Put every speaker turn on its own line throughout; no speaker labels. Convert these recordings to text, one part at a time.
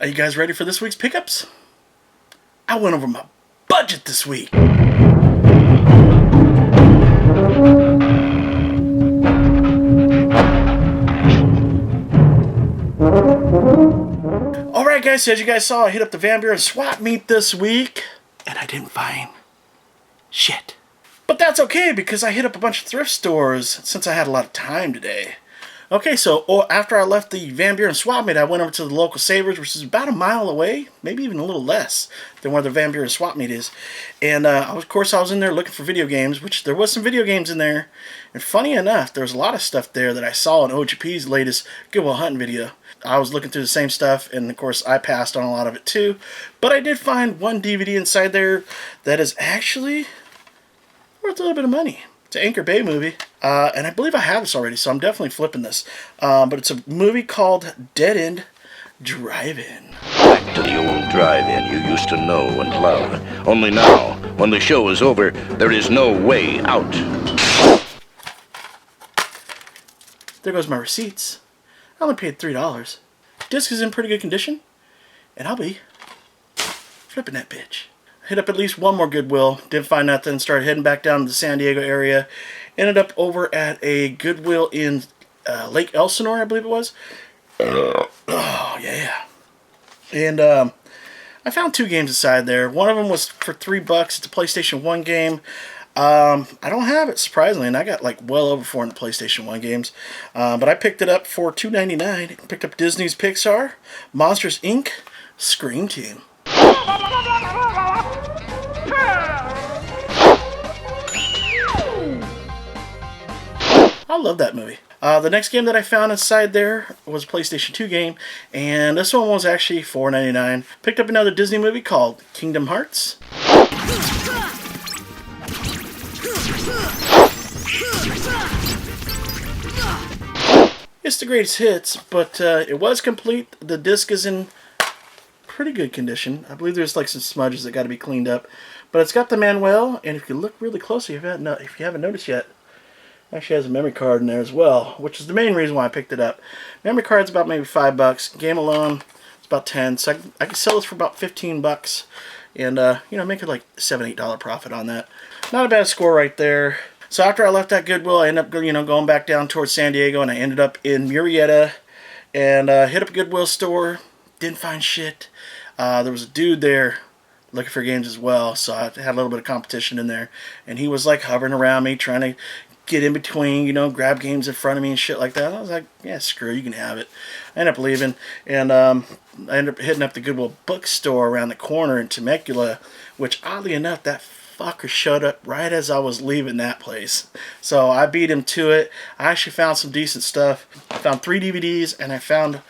Are you guys ready for this week's pickups? I went over my budget this week. Alright guys, so as you guys saw, I hit up the Van Buren swap meet this week, and I didn't find shit. But that's okay, because I hit up a bunch of thrift stores since I had a lot of time today. Okay, so after I left the Van Buren swap meet, I went over to the local Savers, which is about a mile away, maybe even a little less than where the Van Buren swap meet is. And of course I was in there looking for video games, which there was some video games in there. And funny enough, there was a lot of stuff there that I saw in OGP's latest Good Will Hunting video. I was looking through the same stuff, and of course I passed on a lot of it too. But I did find one DVD inside there that is actually worth a little bit of money. It's an Anchor Bay movie, and I believe I have this already, so I'm definitely flipping this. But it's a movie called End DriveIn.
Back to the old drive-in you used to know and love. Only now, when the show is over, there is no way out.
There goes my receipts. I only paid $3. Disc is in pretty good condition, and I'll be flipping that bitch. Hit up at least one more Goodwill, didn't find nothing, started heading back down to the San Diego area. Ended up over at a Goodwill in Lake Elsinore, I believe it was. Oh, yeah. And I found two games inside there. One of them was for $3. It's a PlayStation 1 game. I don't have it, surprisingly, and I got like well over 400 PlayStation 1 games. But I picked it up for $2.99. Picked up Disney's Pixar Monsters Inc. Scream Team. I love that movie. The next game that I found inside there was a PlayStation 2 game, and this one was actually $4.99. Picked up another Disney movie called Kingdom Hearts. It's the greatest hits, but it was complete. The disc is in pretty good condition. I believe there's like some smudges that got to be cleaned up, but it's got the manual, and if you look really closely, if you haven't noticed yet, it actually has a memory card in there as well, which is the main reason why I picked it up. Memory card's about maybe $5. Game alone, it's about $10. So I can sell this for about $15, and make it like $7-8 profit on that. Not a bad score right there. So after I left that Goodwill, I ended up going back down towards San Diego, and I ended up in Murrieta, and hit up a Goodwill store. Didn't find shit. There was a dude there looking for games as well, so I had a little bit of competition in there, and he was like hovering around me, trying to get in between, grab games in front of me and shit like that. I was like, yeah, screw it, you can have it. I ended up leaving, and I ended up hitting up the Goodwill bookstore around the corner in Temecula, which oddly enough, that fucker showed up right as I was leaving that place. So I beat him to it. I actually found some decent stuff. I found 3 DVDs, and I found,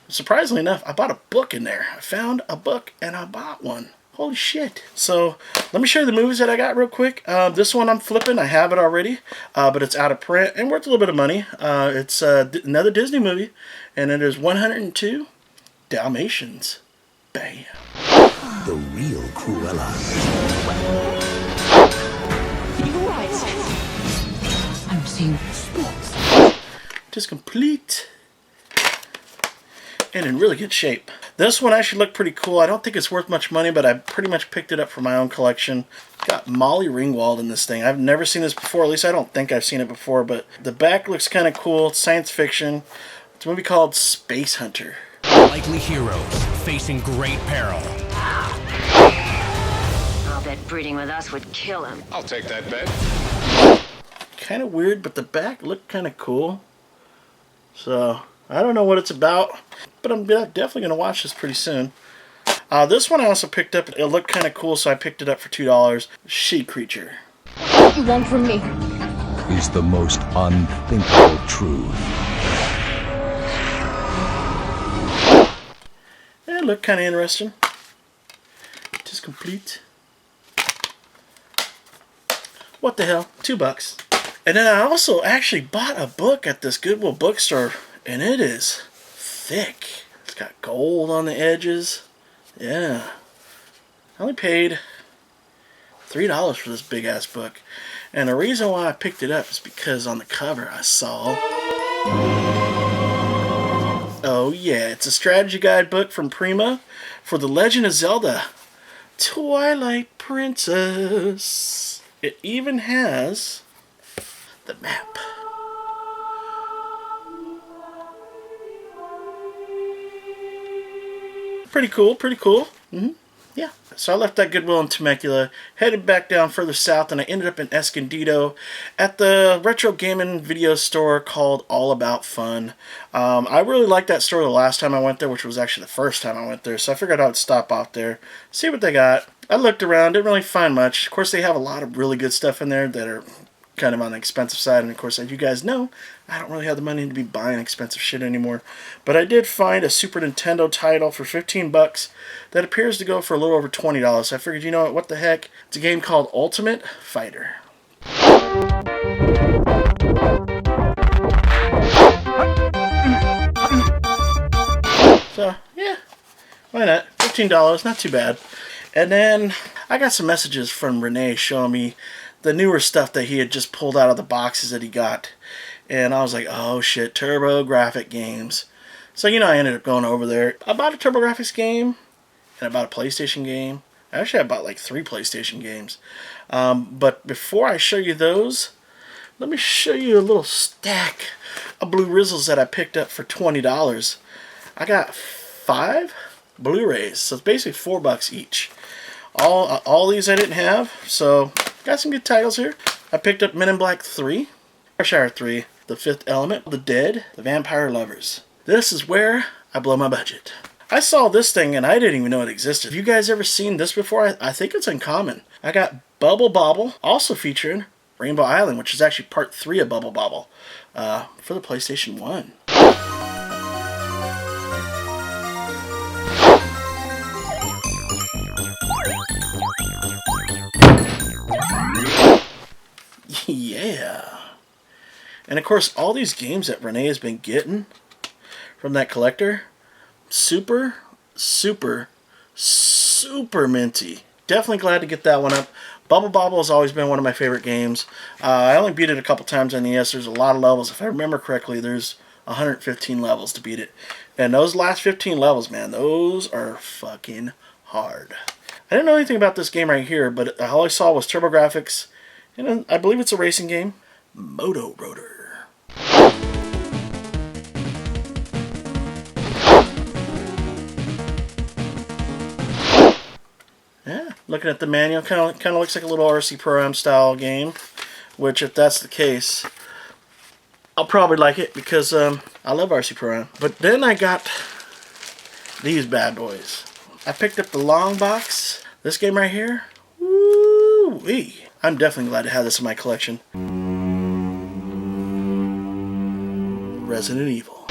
surprisingly enough, I bought a book in there. I found a book, and I bought one. Holy shit. So let me show you the movies that I got real quick. This one I'm flipping. I have it already, but it's out of print and worth a little bit of money. It's another Disney movie, and it is 102 Dalmatians. Bam.
The real Cruella.
You're right. I'm seeing spots.
Just complete and in really good shape. This one actually looked pretty cool. I don't think it's worth much money, but I pretty much picked it up for my own collection. Got Molly Ringwald in this thing. I've never seen this before. At least I don't think I've seen it before, but the back looks kind of cool. It's science fiction. It's a movie called Space Hunter.
Likely heroes facing great peril.
I'll bet breeding with us would kill him.
I'll take that bet.
Kind of weird, but the back looked kind of cool. So I don't know what it's about, but I'm definitely going to watch this pretty soon. This one I also picked up. It looked kind of cool, so I picked it up for $2. She Creature.
What you want from me?
Is the most unthinkable truth.
Yeah, it looked kind of interesting. Just complete. What the hell? $2. And then I also actually bought a book at this Goodwill bookstore, and it is thick. It's got gold on the edges. Yeah. I only paid $3 for this big ass book. And the reason why I picked it up is because on the cover I saw, oh Oh yeah, it's a strategy guidebook from Prima for The Legend of Zelda Twilight Princess. It even has the map. Pretty cool, pretty cool. Yeah. So I left that Goodwill in Temecula, headed back down further south, and I ended up in Escondido at the retro gaming video store called All About Fun. I really liked that store the last time I went there, which was actually the first time I went there, so I figured I would stop out there, see what they got. I looked around, didn't really find much. Of course, they have a lot of really good stuff in there that are kind of on the expensive side, and of course, as you guys know, I don't really have the money to be buying expensive shit anymore. But I did find a Super Nintendo title for 15 bucks that appears to go for a little over $20. So I figured, you know what the heck? It's a game called Ultimate Fighter. So, yeah, why not? $15, not too bad. And then I got some messages from Renee showing me the newer stuff that he had just pulled out of the boxes that he got. And I was like, oh shit, TurboGrafx games. So, you know, I ended up going over there. I bought a TurboGrafx game, and I bought a PlayStation game. Actually, I bought like 3 PlayStation games. But before I show you those, let me show you a little stack of Blue Rizzles that I picked up for $20. I got 5 Blu-rays, so it's basically $4 each. All these I didn't have, so got some good titles here. I picked up Men in Black 3, Shire 3, The Fifth Element, The Dead, The Vampire Lovers. This is where I blow my budget. I saw this thing and I didn't even know it existed. Have you guys ever seen this before? I think it's uncommon. I got Bobble, also featuring Rainbow Island, which is actually part 3 of Bobble, for the PlayStation 1. Yeah. And of course, all these games that Renee has been getting from that collector, super minty. Definitely glad to get that one up. Bobble has always been one of my favorite games. I only beat it a couple times on the NES. There's a lot of levels. If I remember correctly, there's 115 levels to beat it. And those last 15 levels, man, those are fucking hard. I didn't know anything about this game right here, but all I saw was TurboGrafx. And I believe it's a racing game. Moto Rotor. Yeah, looking at the manual, kind of looks like a little RC Pro-Am style game. Which, if that's the case, I'll probably like it because I love RC Pro-Am. But then I got these bad boys. I picked up the long box. This game right here. Woo-wee. I'm definitely glad to have this in my collection. Resident Evil.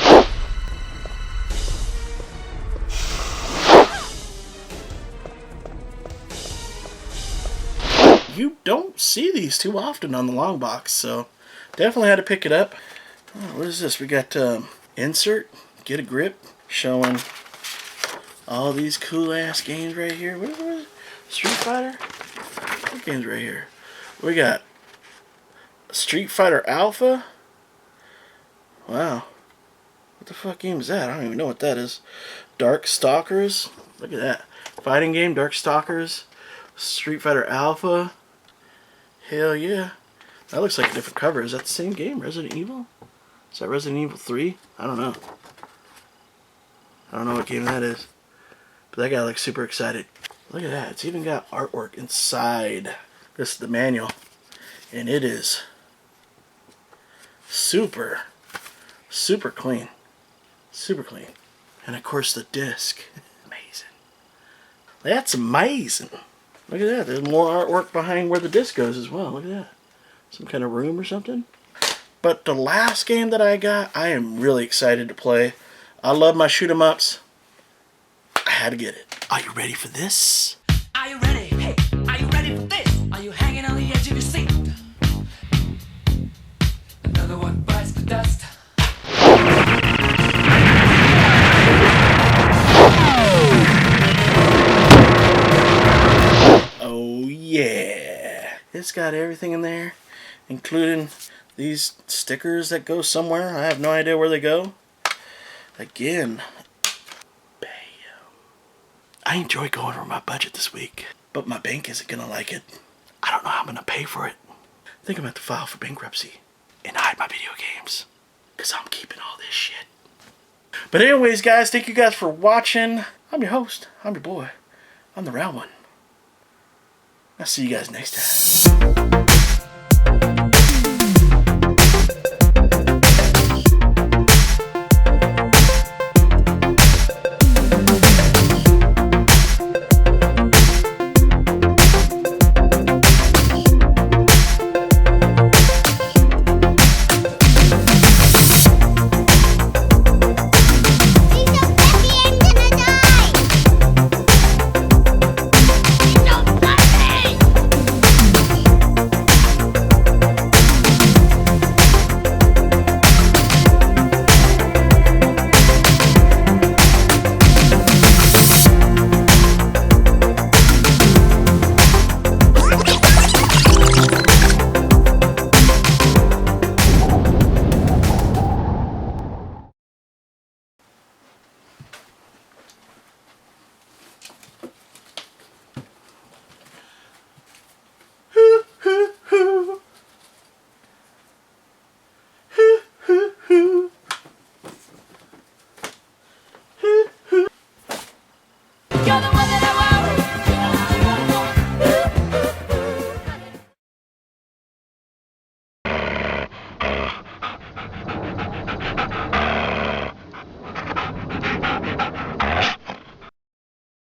You don't see these too often on the long box, so definitely had to pick it up. Oh, what is this? We got insert, get a grip, showing all these cool ass games right here. What is it? Street Fighter? What games right here? We got Street Fighter Alpha. Wow. What the fuck game is that? I don't even know what that is. Dark Stalkers. Look at that. Fighting game, Dark Stalkers. Street Fighter Alpha. Hell yeah. That looks like a different cover. Is that the same game? Resident Evil? Is that Resident Evil 3? I don't know. I don't know what game that is. But that guy looks super excited. Look at that. It's even got artwork inside. This is the manual. And it is super clean. Super clean. And of course the disc. Amazing. That's amazing. Look at that. There's more artwork behind where the disc goes as well. Look at that. Some kind of room or something. But the last game that I got, I am really excited to play. I love my shoot 'em ups. I had to get it. Are you ready for this?
Are you ready? Hey, are you ready for this? Are you hanging on the edge of your seat? Another one bites the dust.
Oh yeah. It's got everything in there, including these stickers that go somewhere. I have no idea where they go. Again. Bam. I enjoy going over my budget this week, but my bank isn't gonna like it. I don't know how I'm gonna pay for it. I think I'm gonna have to file for bankruptcy and hide my video games, because I'm keeping all this shit. But anyways, guys, thank you guys for watching. I'm your host. I'm your boy. I'm the round one. I'll see you guys next time.